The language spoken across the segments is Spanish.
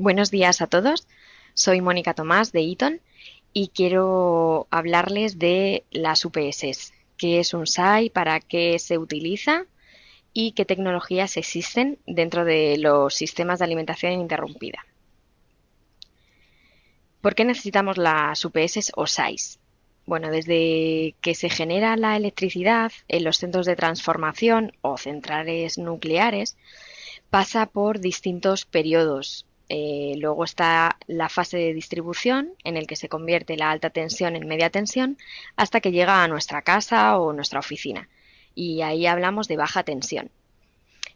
Buenos días a todos, soy Mónica Tomás de Eaton y quiero hablarles de las UPS, qué es un SAI, para qué se utiliza y qué tecnologías existen dentro de los sistemas de alimentación ininterrumpida. ¿Por qué necesitamos las UPS o SAIs? Bueno, desde que se genera la electricidad en los centros de transformación o centrales nucleares, pasa por distintos periodos. Luego está la fase de distribución, en el que se convierte la alta tensión en media tensión, hasta que llega a nuestra casa o nuestra oficina. Y ahí hablamos de baja tensión.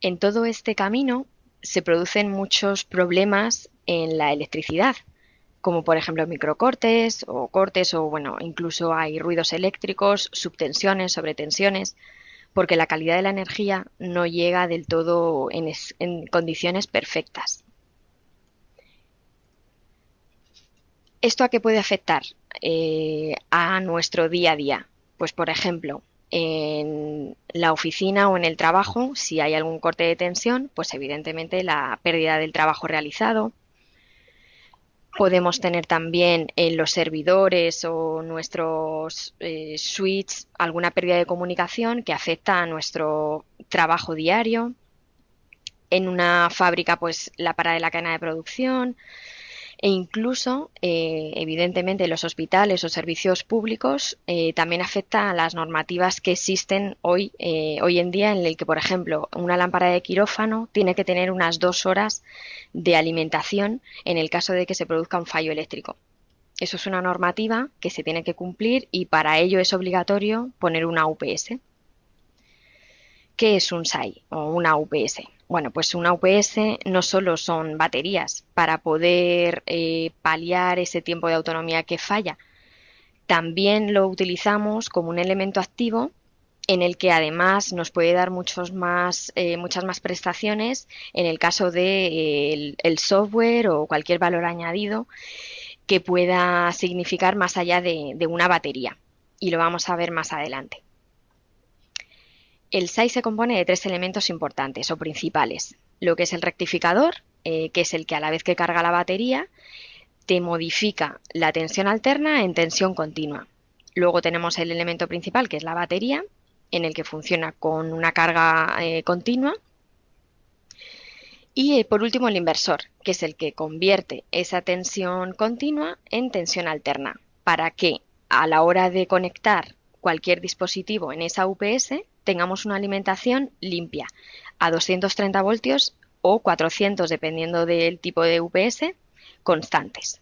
En todo este camino se producen muchos problemas en la electricidad, como por ejemplo cortes o bueno, incluso hay ruidos eléctricos, subtensiones, sobretensiones, porque la calidad de la energía no llega del todo en condiciones perfectas. ¿Esto a qué puede afectar a nuestro día a día? Pues, por ejemplo, en la oficina o en el trabajo, si hay algún corte de tensión, pues evidentemente la pérdida del trabajo realizado. Podemos tener también en los servidores o nuestros switches alguna pérdida de comunicación que afecta a nuestro trabajo diario. En una fábrica, pues la parada de la cadena de producción, e incluso, evidentemente, los hospitales o servicios públicos también afecta a las normativas que existen hoy en día, en el que, por ejemplo, una lámpara de quirófano tiene que tener unas 2 horas de alimentación en el caso de que se produzca un fallo eléctrico. Eso es una normativa que se tiene que cumplir y para ello es obligatorio poner una UPS. ¿Qué es un SAI o una UPS? Bueno, pues una UPS no solo son baterías para poder paliar ese tiempo de autonomía que falla, también lo utilizamos como un elemento activo en el que además nos puede dar muchas más prestaciones en el caso de el software o cualquier valor añadido que pueda significar más allá de una batería. Y lo vamos a ver más adelante. El SAI se compone de 3 elementos importantes o principales. Lo que es el rectificador, que es el que a la vez que carga la batería, te modifica la tensión alterna en tensión continua. Luego tenemos el elemento principal, que es la batería, en el que funciona con una carga continua. Y por último el inversor, que es el que convierte esa tensión continua en tensión alterna, para que a la hora de conectar cualquier dispositivo en esa UPS tengamos una alimentación limpia a 230 voltios o 400, dependiendo del tipo de UPS, constantes.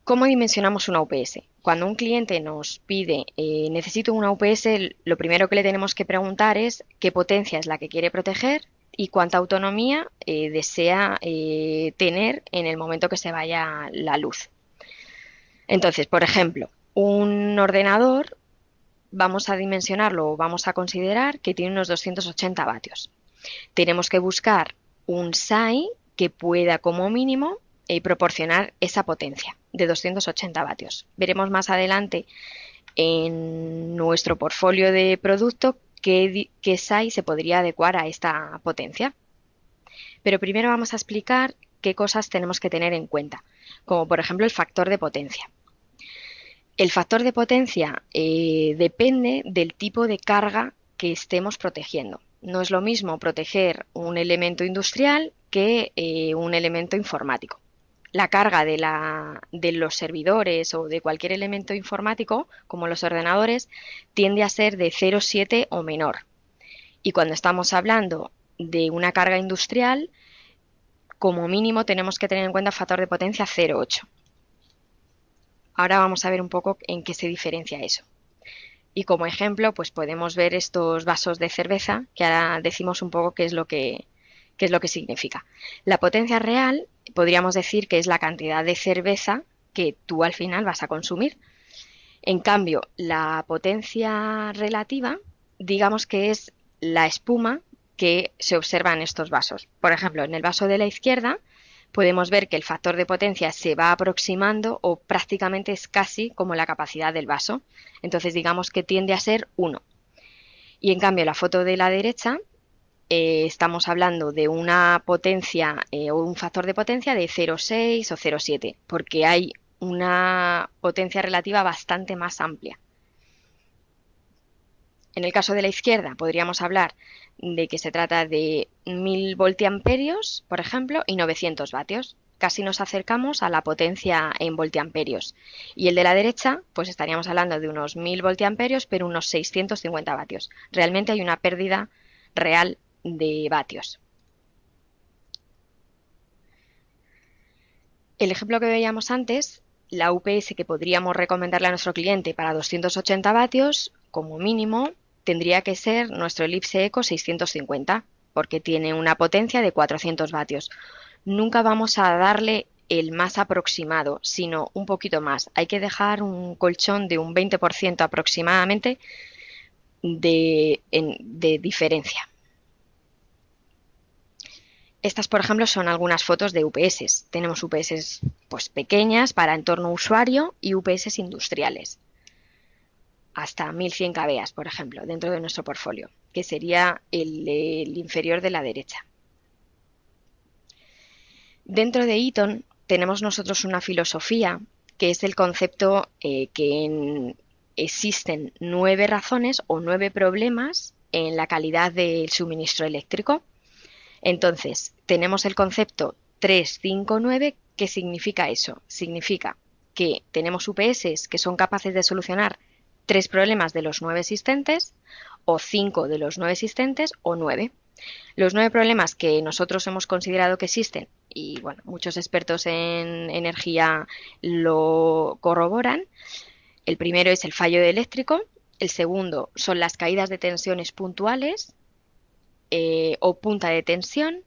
¿Cómo dimensionamos una UPS? Cuando un cliente nos pide necesito una UPS, lo primero que le tenemos que preguntar es qué potencia es la que quiere proteger y cuánta autonomía desea tener en el momento que se vaya la luz. Entonces, por ejemplo, un ordenador vamos a dimensionarlo o vamos a considerar que tiene unos 280 vatios. Tenemos que buscar un SAI que pueda como mínimo proporcionar esa potencia de 280 vatios. Veremos más adelante en nuestro portfolio de producto qué SAI se podría adecuar a esta potencia. Pero primero vamos a explicar qué cosas tenemos que tener en cuenta, como por ejemplo el factor de potencia. El factor de potencia depende del tipo de carga que estemos protegiendo. No es lo mismo proteger un elemento industrial que un elemento informático. La carga de los servidores o de cualquier elemento informático, como los ordenadores, tiende a ser de 0,7 o menor. Y cuando estamos hablando de una carga industrial, como mínimo tenemos que tener en cuenta factor de potencia 0,8. Ahora vamos a ver un poco en qué se diferencia eso. Y como ejemplo, pues podemos ver estos vasos de cerveza, que ahora decimos un poco qué es lo que significa. La potencia real podríamos decir que es la cantidad de cerveza que tú al final vas a consumir. En cambio, la potencia relativa, digamos que es la espuma que se observa en estos vasos. Por ejemplo, en el vaso de la izquierda podemos ver que el factor de potencia se va aproximando o prácticamente es casi como la capacidad del vaso. Entonces digamos que tiende a ser 1. Y en cambio la foto de la derecha estamos hablando de una potencia o un factor de potencia de 0,6 o 0,7, porque hay una potencia relativa bastante más amplia. En el caso de la izquierda podríamos hablar de que se trata de 1000 voltiamperios, por ejemplo, y 900 vatios. Casi nos acercamos a la potencia en voltiamperios. Y el de la derecha, pues estaríamos hablando de unos 1000 voltiamperios, pero unos 650 vatios. Realmente hay una pérdida real de vatios. El ejemplo que veíamos antes, la UPS que podríamos recomendarle a nuestro cliente para 280 vatios, como mínimo, tendría que ser nuestro Ellipse Eco 650, porque tiene una potencia de 400 vatios. Nunca vamos a darle el más aproximado, sino un poquito más. Hay que dejar un colchón de un 20% aproximadamente de diferencia. Estas, por ejemplo, son algunas fotos de UPS. Tenemos UPS pues, pequeñas para entorno usuario y UPS industriales. Hasta 1100 kVA, por ejemplo, dentro de nuestro portfolio, que sería el inferior de la derecha. Dentro de Eaton tenemos nosotros una filosofía que es el concepto que existen 9 razones o 9 problemas en la calidad del suministro eléctrico. Entonces, tenemos el concepto 359. ¿Qué significa eso? Significa que tenemos UPS que son capaces de solucionar 3 problemas de los 9 existentes, o 5 de los 9 existentes, o 9. Los 9 problemas que nosotros hemos considerado que existen, y bueno, muchos expertos en energía lo corroboran. El primero es el fallo eléctrico, el segundo son las caídas de tensiones puntuales, o punta de tensión,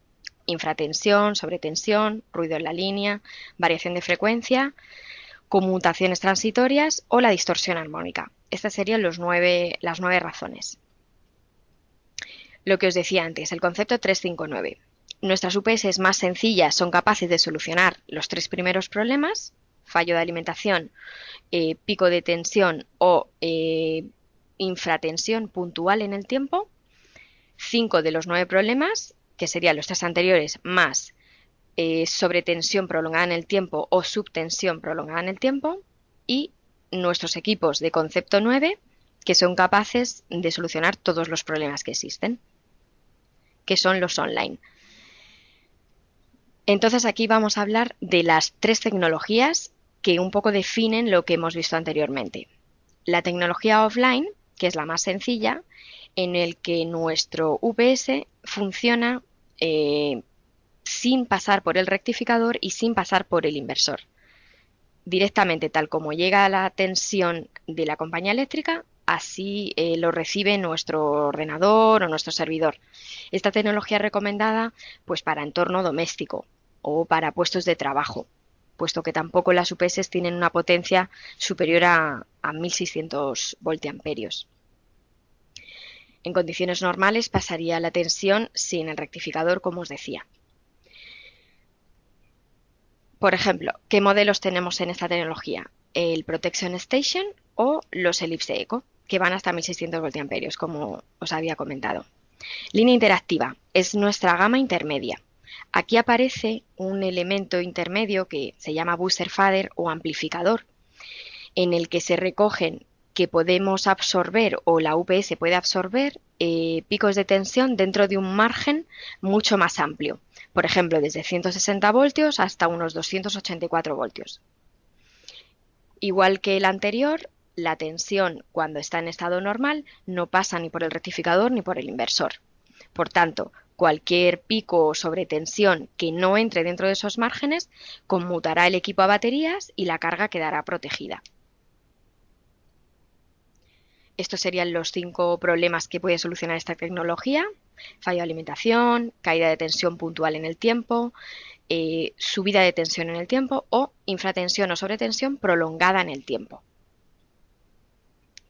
infratensión, sobretensión, ruido en la línea, variación de frecuencia, conmutaciones transitorias o la distorsión armónica. Estas serían las 9 razones. Lo que os decía antes, el concepto 359. Nuestras UPS más sencillas son capaces de solucionar los 3 primeros problemas, fallo de alimentación, pico de tensión o infratensión puntual en el tiempo. 5 de los 9 problemas, que serían los 3 anteriores, más sobretensión prolongada en el tiempo o subtensión prolongada en el tiempo, y nuestros equipos de concepto 9, que son capaces de solucionar todos los problemas que existen, que son los online. Entonces aquí vamos a hablar de las 3 tecnologías que un poco definen lo que hemos visto anteriormente. La tecnología offline, que es la más sencilla, en el que nuestro UPS funciona sin pasar por el rectificador y sin pasar por el inversor. Directamente, tal como llega la tensión de la compañía eléctrica, así lo recibe nuestro ordenador o nuestro servidor. Esta tecnología es recomendada pues, para entorno doméstico o para puestos de trabajo, puesto que tampoco las UPS tienen una potencia superior a 1600 voltiamperios. En condiciones normales pasaría la tensión sin el rectificador, como os decía. Por ejemplo, ¿qué modelos tenemos en esta tecnología? El Protection Station o los Ellipse Eco, que van hasta 1600 voltiamperios, como os había comentado. Línea interactiva es nuestra gama intermedia. Aquí aparece un elemento intermedio que se llama booster fader o amplificador, en el que se recogen que podemos absorber o la UPS puede absorber picos de tensión dentro de un margen mucho más amplio. Por ejemplo, desde 160 voltios hasta unos 284 voltios. Igual que el anterior, la tensión cuando está en estado normal no pasa ni por el rectificador ni por el inversor. Por tanto, cualquier pico o sobretensión que no entre dentro de esos márgenes conmutará el equipo a baterías y la carga quedará protegida. Estos serían los 5 problemas que puede solucionar esta tecnología: fallo de alimentación, caída de tensión puntual en el tiempo, subida de tensión en el tiempo o infratensión o sobretensión prolongada en el tiempo.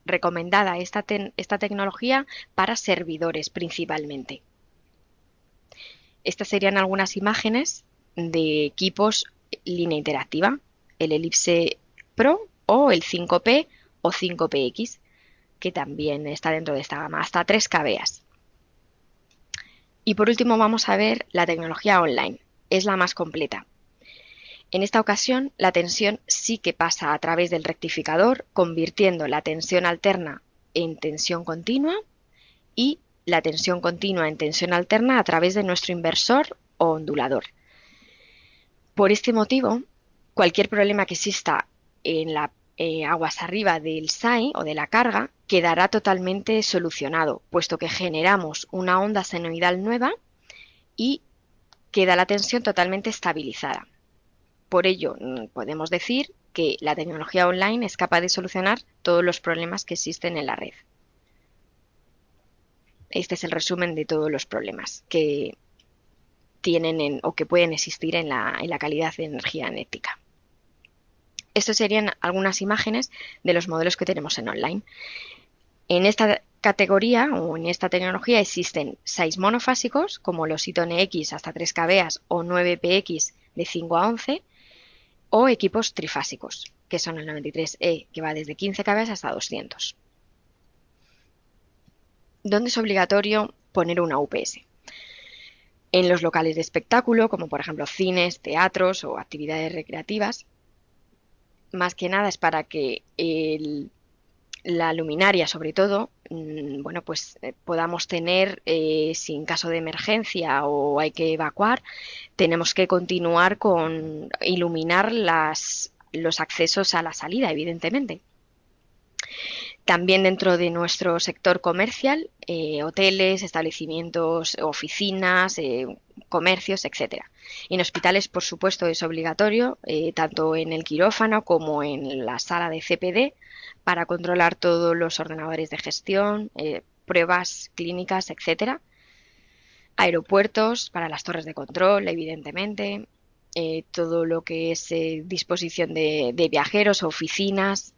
Recomendada esta tecnología para servidores principalmente. Estas serían algunas imágenes de equipos línea interactiva, el Ellipse Pro o el 5P o 5PX, que también está dentro de esta gama, hasta 3 kVA. Y por último vamos a ver la tecnología online. Es la más completa. En esta ocasión, la tensión sí que pasa a través del rectificador, convirtiendo la tensión alterna en tensión continua y la tensión continua en tensión alterna a través de nuestro inversor o ondulador. Por este motivo, cualquier problema que exista en la aguas arriba del SAI o de la carga quedará totalmente solucionado, puesto que generamos una onda senoidal nueva y queda la tensión totalmente estabilizada. Por ello, podemos decir que la tecnología online es capaz de solucionar todos los problemas que existen en la red. Este es el resumen de todos los problemas que tienen o que pueden existir en la calidad de energía eléctrica. Estas serían algunas imágenes de los modelos que tenemos en online. En esta categoría o en esta tecnología existen 6 monofásicos, como los Eaton X hasta 3 kV o 9PX de 5 a 11, o equipos trifásicos, que son el 93E, que va desde 15 kV hasta 200. ¿Dónde es obligatorio poner una UPS? En los locales de espectáculo, como por ejemplo cines, teatros o actividades recreativas. Más que nada es para que la luminaria, sobre todo, bueno, pues podamos tener, si en caso de emergencia o hay que evacuar, tenemos que continuar con iluminar los accesos a la salida, evidentemente. También dentro de nuestro sector comercial, hoteles, establecimientos, oficinas, comercios, etc. En hospitales, por supuesto, es obligatorio, tanto en el quirófano como en la sala de CPD, para controlar todos los ordenadores de gestión, pruebas clínicas, etc. Aeropuertos, para las torres de control, evidentemente. Todo lo que es disposición de viajeros, oficinas,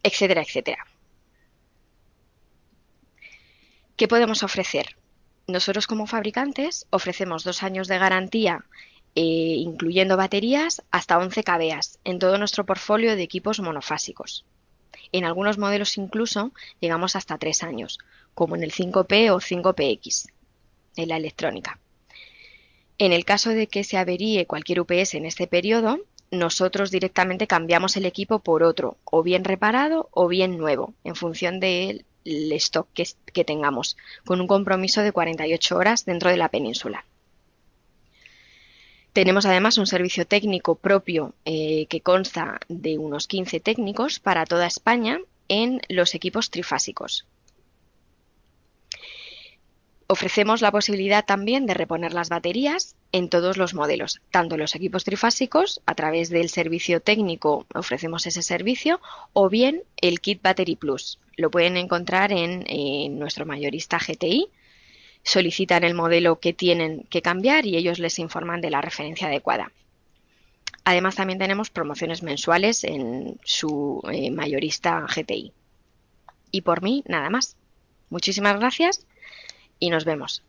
etcétera, etcétera. ¿Qué podemos ofrecer? Nosotros como fabricantes ofrecemos 2 años de garantía, incluyendo baterías, hasta 11 kVA en todo nuestro portfolio de equipos monofásicos. En algunos modelos incluso llegamos hasta 3 años, como en el 5P o 5PX, en la electrónica. En el caso de que se averíe cualquier UPS en este periodo, nosotros directamente cambiamos el equipo por otro, o bien reparado o bien nuevo, en función del stock que tengamos, con un compromiso de 48 horas dentro de la península. Tenemos además un servicio técnico propio que consta de unos 15 técnicos para toda España en los equipos trifásicos. Ofrecemos la posibilidad también de reponer las baterías en todos los modelos, tanto en los equipos trifásicos, a través del servicio técnico ofrecemos ese servicio, o bien el kit Battery Plus. Lo pueden encontrar en nuestro mayorista GTI, solicitan el modelo que tienen que cambiar y ellos les informan de la referencia adecuada. Además también tenemos promociones mensuales en su mayorista GTI. Y por mí, nada más. Muchísimas gracias y nos vemos.